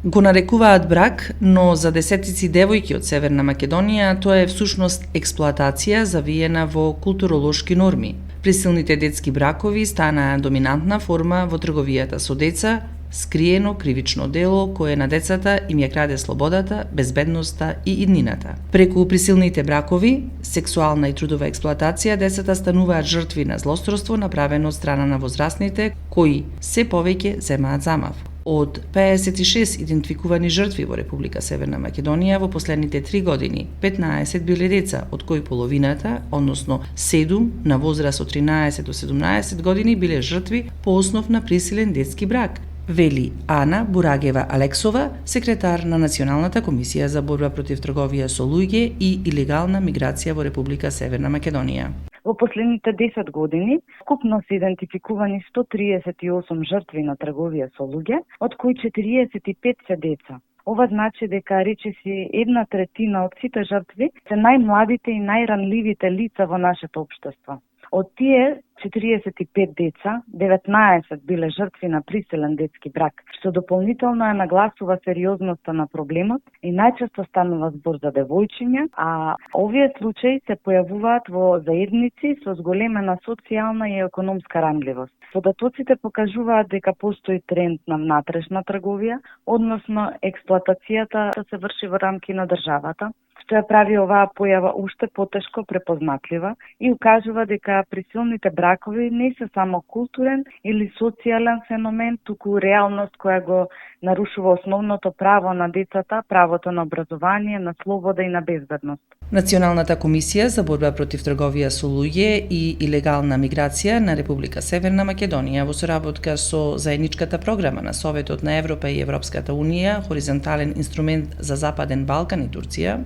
Го нарекуваат брак, но за десетици девојки од Северна Македонија тоа е всушност експлоатација завиена во културолошки норми. Присилните детски бракови станаа доминантна форма во трговијата со деца, скриено кривично дело кое на децата им ја краде слободата, безбедноста и иднината. Преку присилните бракови, сексуална и трудова експлоатација, децата стануваат жртви на злосторство направено од страна на возрастните, кои се повеќе земаат замав. Од 56 идентификувани жртви во Република Северна Македонија во последните 3 години, 15 биле деца, од кои половината, односно 7 на возраст од 13 до 17 години биле жртви по основ на присилен детски брак, вели Ана Бурагева Алексова, секретар на Националната комисија за борба против трговија со луѓе и илегална миграција во Република Северна Македонија. Во последните 10 години скупно се идентификувани 138 жртви на трговија со луѓе, од кои 45 се деца. Ова значи дека речиси 1/3 од сите жртви се најмладите и најранливите лица во нашето општество. Од тие 45 деца, 19 биле жртви на присилен детски брак, што дополнително ја нагласува сериозноста на проблемот и најчесто станува збор за девојчиња, а овие случаи се појавуваат во заедници со зголемена социјална и економска ранливост. Податоците покажуваат дека постои тренд на внатрешна трговија, односно експлоатацијата се врши во рамки на државата, што ја прави оваа појава уште потешко препознатлива и укажува дека присилните бракови не се само културен или социјален феномен, туку реалност која го нарушува основното право на децата, правото на образование, на слобода и на безбедност. Националната комисија за борба против трговија со луѓе и илегална миграција на Република Северна Македонија во соработка со заедничката програма на Советот на Европа и Европската Унија, хоризонтален инструмент за Западен Балкан и Турција,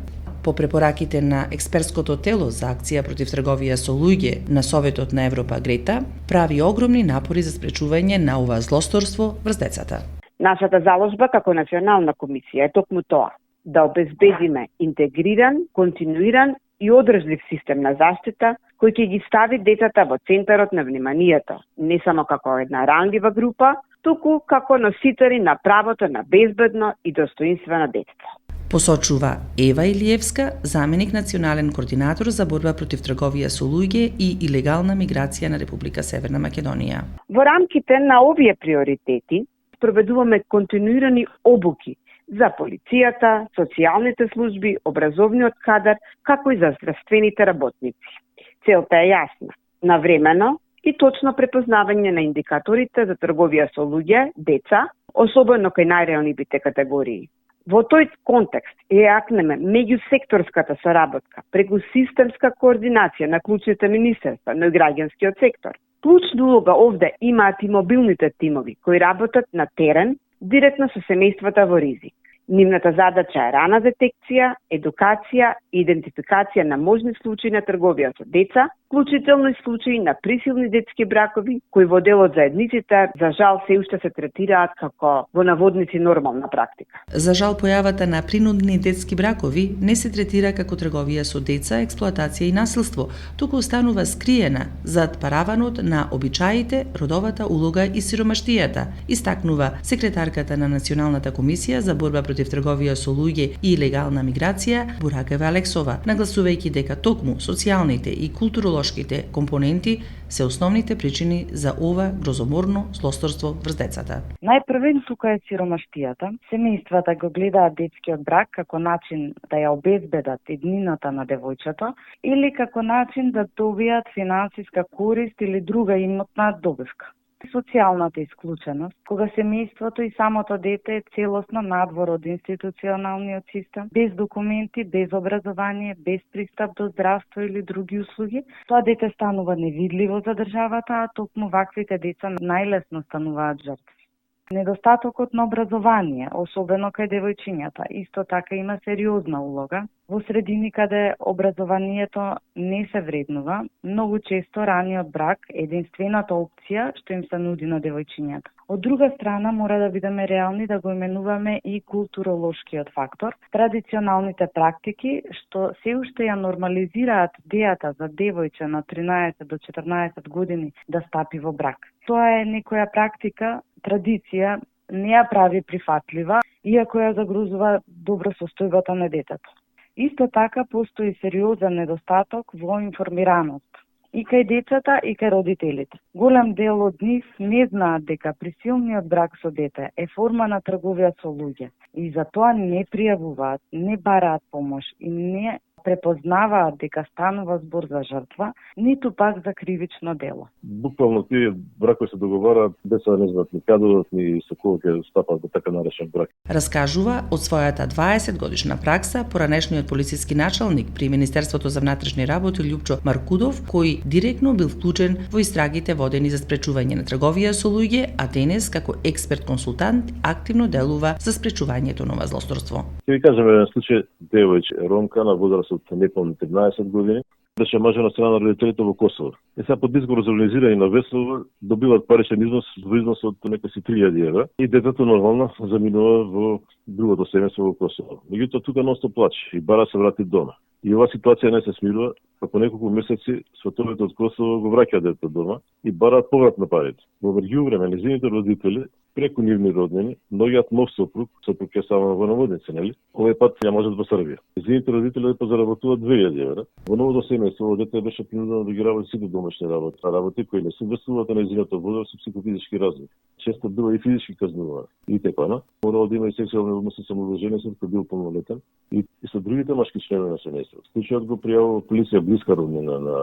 по препораките на експертското тело за акција против трговија со луѓе на Советот на Европа Грета, прави огромни напори за спречување на ова злосторство врз децата. Нашата заложба како национална комисија е токму тоа, да обезбедиме интегриран, континуиран и одржлив систем на заштита кој ќе ги стави децата во центарот на вниманието, не само како една ранлива група, туку како носители на правото на безбедно и достоинствено детство. Посочува Ева Илиевска, заменик национален координатор за борба против трговија со луѓе и илегална миграција на Република Северна Македонија. Во рамките на овие приоритети проведуваме континуирани обуки за полицијата, социјалните служби, образовниот кадар, како и за здравствените работници. Целта е јасна: навремено и точно препознавање на индикаторите за трговија со луѓе, деца, особено кај најреалнивите категории. Во тој контекст јакнеме меѓусекторската соработка преку системска координација на клучните министерства, но и граѓанскиот сектор. Клучна улога овде имаат и мобилните тимови кои работат на терен директно со семејствата во ризик. Нивната задача е рана детекција, едукација и идентификација на можни случаи на трговија со деца, вклучително и случаи на присилни детски бракови, кои во дел од заедниците, за жал, се уште се третираат како во наводници нормална практика. За жал, појавата на принудни детски бракови не се третира како трговија со деца, експлоатација и насилство, туку останува скриена зад параванот на обичаите, родовата улога и сиромаштијата, истакнува секретарката на Националната комисија за борба против трговија со луѓе и илегална миграција Бурагева Алексова, нагласувајќи дека токму социјалните и културолошките компоненти се основните причини за ова грозоморно злосторство врз децата. Најпрвен тука е сиромаштијата. Семејствата го гледаат детскиот брак како начин да ја обезбедат иднината на девојчето или како начин да добијат финансиска корист или друга имотна добивка. Социјалната исклученост, кога семејството и самото дете е целосно надвор од институционалниот систем, без документи, без образование, без пристап до здравство или други услуги, тоа дете станува невидливо за државата, а токму ваквите деца најлесно стануваат жртви. Недостатокот на образование, особено кај девојчињата, исто така има сериозна улога. Во средини каде образованието не се вреднува, многу често раниот брак е единствената опција што им се нуди на девојчињата. Од друга страна, мора да бидеме реални да го именуваме и културолошкиот фактор, традиционалните практики што се уште ја нормализираат идејата за девојче на 13 до 14 години да стапи во брак. Тоа е некоја практика, традиција не ја прави прифатлива, иако ја загрозува добросостојбата на детето. Исто така постои сериозен недостаток во информираност и кај децата и кај родителите. Голем дел од нив не знаат дека присилниот брак со дете е форма на трговија со луѓе и затоа не пријавуваат, не бараат помош и не препознаваат дека станува збор за жртва, ниту пак за кривично дело. Буквално тие бракови се договараат без да не знаат ни кадовот, ни со кого ќе стапат до така наречен брак. Раскажува од својата 20 годишна пракса поранешниот полициски началник при Министерството за внатрешни работи Љупчо Маркудов, кој директно бил вклучен во истрагите водени за спречување на трговија со луѓе, а денес како експерт-консултант активно делува за спречувањето на ова злосторство. Ќе ви кажеме еден случај, девојче ромка на возраст од неполни 13 години, беше мажена страна на родителите во Косово. И сега под изговор за организирање на веселба добиваат паричен износ во износ од некаси 3000 евра и детето нормално заминува во другото семејство во Косово. Меѓутоа тука ностоп плаче и бара се врати дома. И оваа ситуација не се смирува, па по неколку месеци сватовите од Косово го враќаат детето дома и бараат поврат на парите. Во меѓувреме нејзините родители преку нивни роднини наоѓаат нов сопруг е само во наводници, нели? Овој пат ја можат во Србија. Нејзините родители позаработуваат 2000 евра. Во новото семејство дете беше принудено да ги работи сите домашни работи кои не соодветствуваат на нејзината возраст и психофизички развој. Често бива и физички казнувана. И така, морало да има и сексуални односи со младоженец кога бил полнолетен и со другите машки членови на семејството. Случајот го пријавува полиција блиска роднина на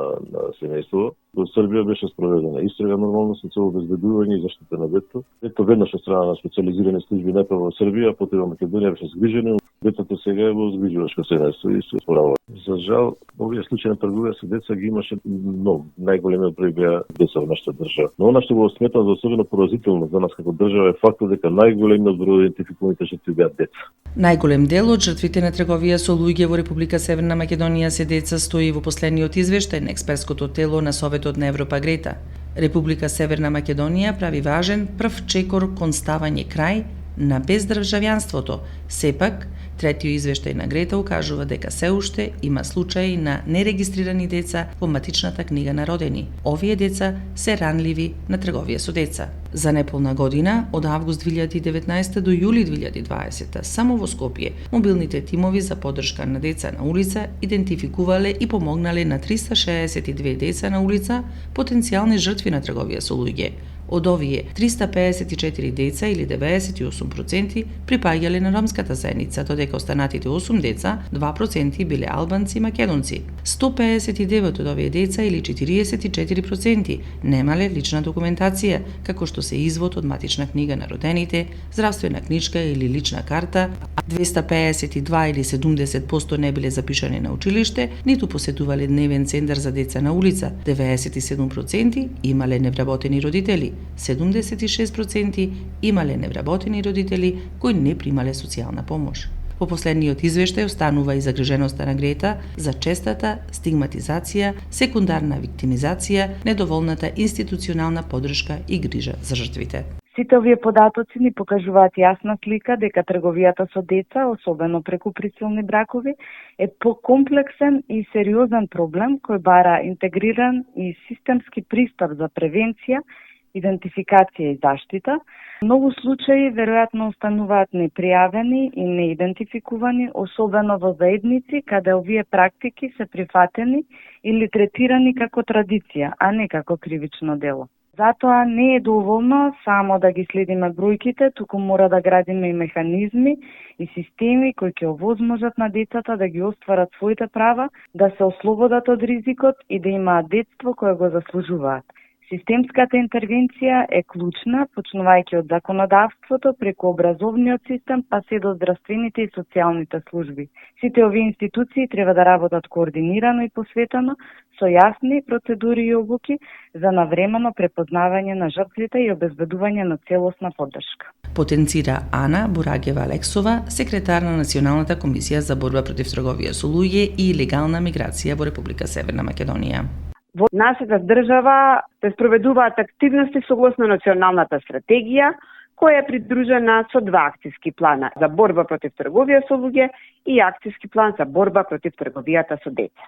семејството. Во Србија беше спроведена истрага нормално со цел обезбедување и заштита на детето. Ето веднаш од страна на специализирани служби најпрво во Србија, потоа во Македонија беше згрижено. Детето сега е во згрижувачко семејство и се споравува. За жал, овие случаи на трговија со деца ги имаше многу. Најголемиот број беа деца во нашата држава. Но она што го сметам за особено поразително за нас како држава е фактот дека најголемиот број идентификуваните жртви беа деца. Најголем дел од жртвите на трговија со луѓе во Република Северна Македонија се деца, стои во последниот извештај на експертското тело на Советот на Европа Грета. Република Северна Македонија прави важен прв чекор кон ставање крај на бездржавјанството. Сепак, третиот извештај на Грета укажува дека се уште има случаи на нерегистрирани деца во матичната книга на родени. Овие деца се ранливи на трговија со деца. За неполна година, од август 2019 до јули 2020, само во Скопје, мобилните тимови за поддршка на деца на улица идентификувале и помогнале на 362 деца на улица, потенцијални жртви на трговија со луѓе. Од овие, 354 деца или 98% припаѓале на ромската заедница, додека останатите 8 деца, 2% биле албанци и македонци. 159 од овие деца или 44% немале лична документација, како што се извод од матична книга на родените, здравствена книжка или лична карта, а 252 или 70% не биле запишани на училиште, ниту посетувале дневен центар за деца на улица, 97% имале невработени родители, 76% имале невработени родители кои не примале социјална помош. По последниот извештај останува и загриженоста на Грета за честата стигматизација, секундарна виктимизација, недоволната институционална поддршка и грижа за жртвите. Сите овие податоци ни покажуваат јасна слика дека трговијата со деца, особено преку присилни бракови, е покомплексен и сериозен проблем кој бара интегриран и системски пристап за превенција, идентификација и заштита. Многу случаи веројатно остануваат непријавени и неидентификувани, особено во заедници каде овие практики се прифатени или третирани како традиција, а не како кривично дело. Затоа не е доволно само да ги следиме бројките, туку мора да градиме и механизми и системи кои ќе овозможат на децата да ги остварат своите права, да се ослободат од ризикот и да имаат детство кое го заслужуваат. Системската интервенција е клучна, почнувајќи од законодавството, преку образовниот систем, па се до здравствените и социјалните служби. Сите овие институции треба да работат координирано и посветено, со јасни процедури и обуки за навремено препознавање на жртвите и обезбедување на целосна поддршка. Потенцира Ана Бурагева-Алексова, секретар на Националната комисија за борба против трговија со луѓе и легална миграција во Република Северна Македонија. Во нашата држава се спроведуваат активности согласно националната стратегија, која е придружена со два акцијски плана за борба против трговија со луѓе и акцијски план за борба против трговијата со деца.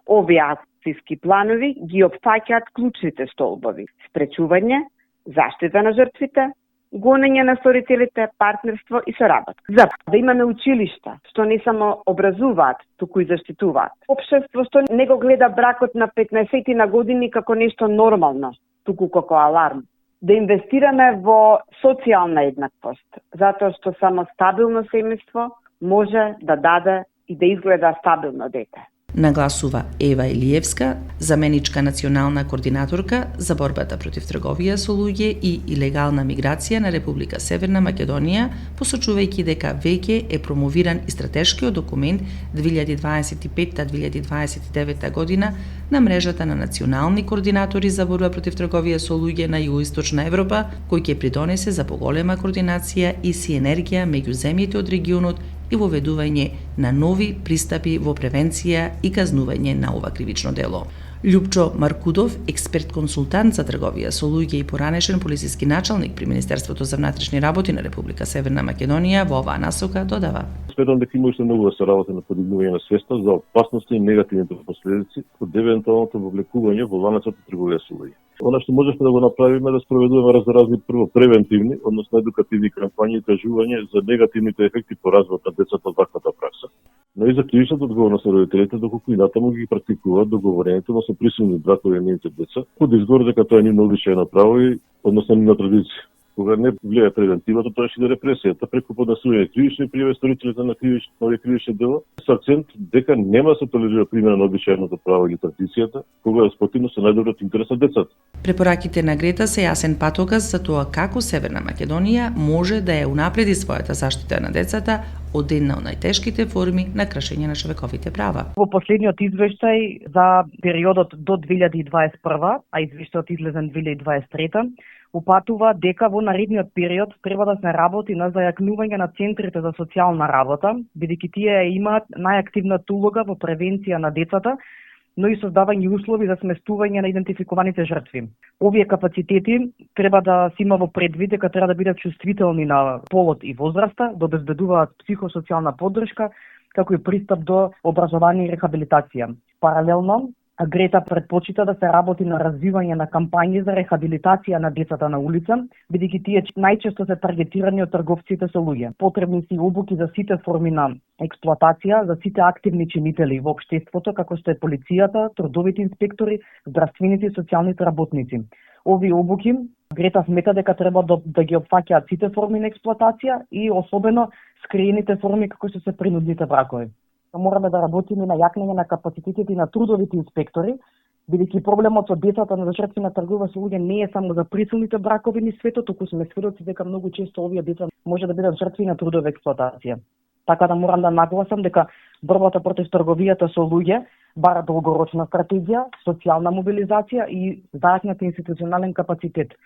Овие акцијски планови ги опфаќаат клучните столбови: спречување, заштита на жртвите, гонење на сторителите, партнерство и соработка. За да имаме училишта што не само образуваат, туку и заштитуваат. Општество што не го гледа бракот на 15 на години како нешто нормално, туку како аларм. Да инвестираме во социјална еднаквост, затоа што само стабилно семејство може да даде и да изгледа стабилно дете. Нагласува Ева Илиевска, заменичка национална координаторка за борбата против трговија со луѓе и илегална миграција на Република Северна Македонија, посочувајќи дека веќе е промовиран и стратешкиот документ 2025-2029 година на мрежата на национални координатори за борба против трговија со луѓе на Југоисточна Европа, кој ќе придонесе за поголема координација и синергија меѓу земјите од регионот и воведување на нови пристапи во превенција и казнување на ова кривично дело. Љупчо Маркудов, експерт-консултант за трговија со луѓе и поранешен полициски началник при Министерството за внатрешни работи на Република Северна Македонија, во оваа насока додава: Сметам дека има уште многу да се работи на подигнување на свеста за опасности и негативните последици од евентуалното вовлекување во ланецот на трговија со луѓе. Она што можеме да го направиме е да спроведуваме разни прво превентивни, односно едукативни кампањи и кажување за негативните ефекти по развојот на децата од ваквата пракса. Но и за кривичната одговорност на родителите доколку и натаму ги практикуваат договорените со присилни бракови на нивните деца, под изговор дека тоа е нивно обичаено право и односно нивна традиција. Кога не влијае превентивата, тоа ќе иде репресијата преку поднесување кривични пријави сторителите на кривични дела, со акцент дека нема да се толерира примена на обичаеното право или традицијата, кога е спротивно со најдоброт интерес на децата. Препораките на Грета се јасен патоказ за тоа како Северна Македонија може да ја унапреди својата заштита на децата од една од најтешките форми на кршење на човековите права. Во последниот извештај за периодот до 2021, а извештајот излезен 2023, упатува дека во наредниот период треба да се работи на зајакнување на центрите за социјална работа, бидејќи тие имаат најактивната улога во превенција на децата, но и создавање услови за сместување на идентификуваните жртви. Овие капацитети треба да се има во предвид дека треба да бидат чувствителни на полот и возраста, да обезбедуваат психосоцијална поддршка, како и пристап до образование и рехабилитација. Паралелно, Грета предпочита да се работи на развивање на кампањи за рехабилитација на децата на улица, бидејќи тие најчесто се таргетирани од трговците со луѓе. Потребни се обуки за сите форми на експлоатација, за сите активни чинители во општеството, како што е полицијата, трудовите инспектори, здравствените и социјалните работници. Овие обуки Грета смета дека треба да ги опфаќаат сите форми на експлоатација и особено скриените форми како што се принудните бракови. Мораме да работиме на јакнење на капацитетите на трудовите инспектори, бидејќи проблемот со децата на жртви на трговија со луѓе не е само за присилните бракови низ светот, туку сме сведоци дека многу често овие деца може да бидат жртви на трудова експлоатација. Така да морам да нагласам дека борбата против трговијата со луѓе бара долгорочна стратегија, социјална мобилизација и зајакнат институционален капацитет.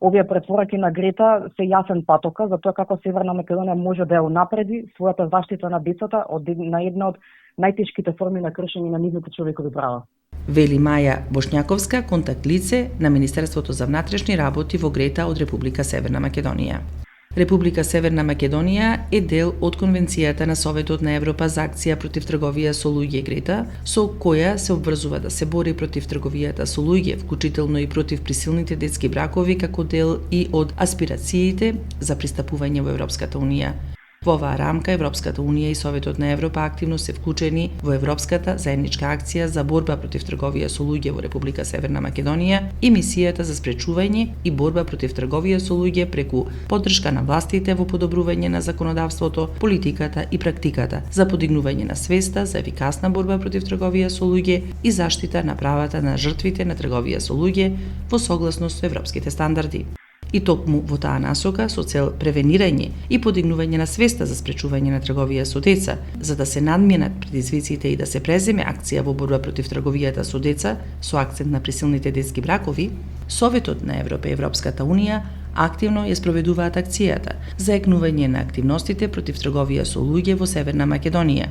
Овие препораки на Грета се јасен патока за тоа како Северна Македонија може да ја унапреди својата заштита на децата на една од најтешките форми на кршење на нивните човекови права. Вели Маја Бошњаковска, контакт лице на Министерството за внатрешни работи во Грета од Република Северна Македонија. Република Северна Македонија е дел од Конвенцијата на Советот на Европа за акција против трговија со луѓе Грета, со која се обврзува да се бори против трговијата со луѓе, вклучително и против присилните детски бракови, како дел и од аспирациите за пристапување во Европската Унија. Во оваа рамка Европската Унија и Советот на Европа активно се вклучени во Европската заедничка акција за борба против трговија со луѓе во Република Северна Македонија и мисијата за спречување и борба против трговија со луѓе преку поддршка на властите во подобрување на законодавството, политиката и практиката за подигнување на свеста за ефикасна борба против трговија со луѓе и заштита на правата на жртвите на трговија со луѓе во согласност со европските стандарди. И токму во таа насока, со цел превенирање и подигнување на свеста за спречување на трговија со деца, за да се надминат предизвиците и да се преземе акција во борба против трговијата со деца, со акцент на присилните детски бракови, Советот на Европа и Европската Унија активно ја спроведуваат акцијата за екнување на активностите против трговија со луѓе во Северна Македонија.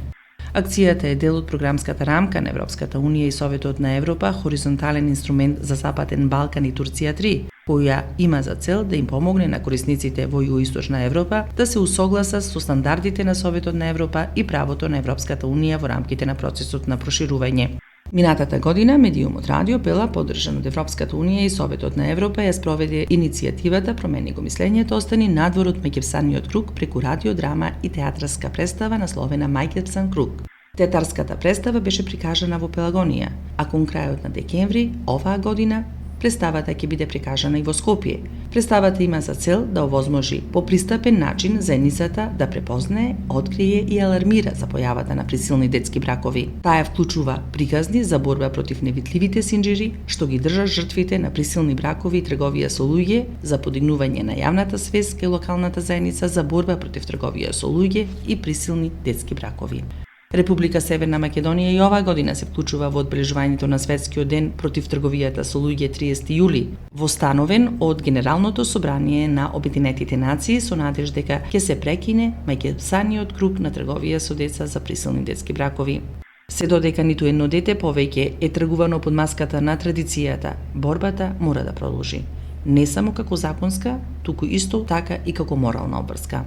Акцијата е дел од програмската рамка на Европската Унија и Советот на Европа Хоризонтален инструмент за Западен Балкан и Турција 3, која има за цел да им помогне на корисниците во Југоисточна Европа да се усогласат со стандардите на Советот на Европа и правото на Европската Унија во рамките на процесот на проширување. Минатата година медиумот Радио Пела, поддржан од Европската Унија и Советот на Европа, ја спроведе иницијативата Промени го мислењето, остани надвор од Мајкевсаниот круг преку радиодрама и театарска представа насловена Мајкевсан круг. Театарската представа беше прикажана во Пелагонија, а кон крајот на декември оваа година представата ќе биде прикажана и во Скопје. Представата има за цел да овозможи по пристапен начин заедницата да препознае, открие и алармира за појавата на присилни детски бракови. Таа вклучува приказни за борба против невитливите синџири што ги држат жртвите на присилни бракови и трговија со луѓе, за подигнување на јавната свест кај локалната заедница за борба против трговија со луѓе и присилни детски бракови. Република Северна Македонија и оваа година се вклучува во одбележувањето на Светскиот ден против трговијата со луѓе 30 јули, востановен од Генералното собрание на Обединетите нации со надеж дека ќе се прекине мајкевсаниот круг на трговија со деца за присилни детски бракови. Се додека ниту едно дете повеќе е тргувано под маската на традицијата, борбата мора да продолжи. Не само како законска, туку исто така и како морална обврска.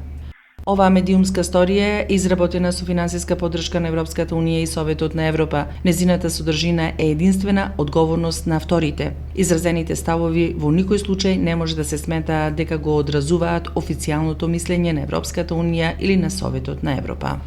Оваа медиумска сторија е изработена со финансиска поддршка на Европската Унија и Советот на Европа. Незината содржина е единствена одговорност на авторите. Изразените ставови во никој случај не може да се смета дека го одразуваат официјалното мислење на Европската Унија или на Советот на Европа.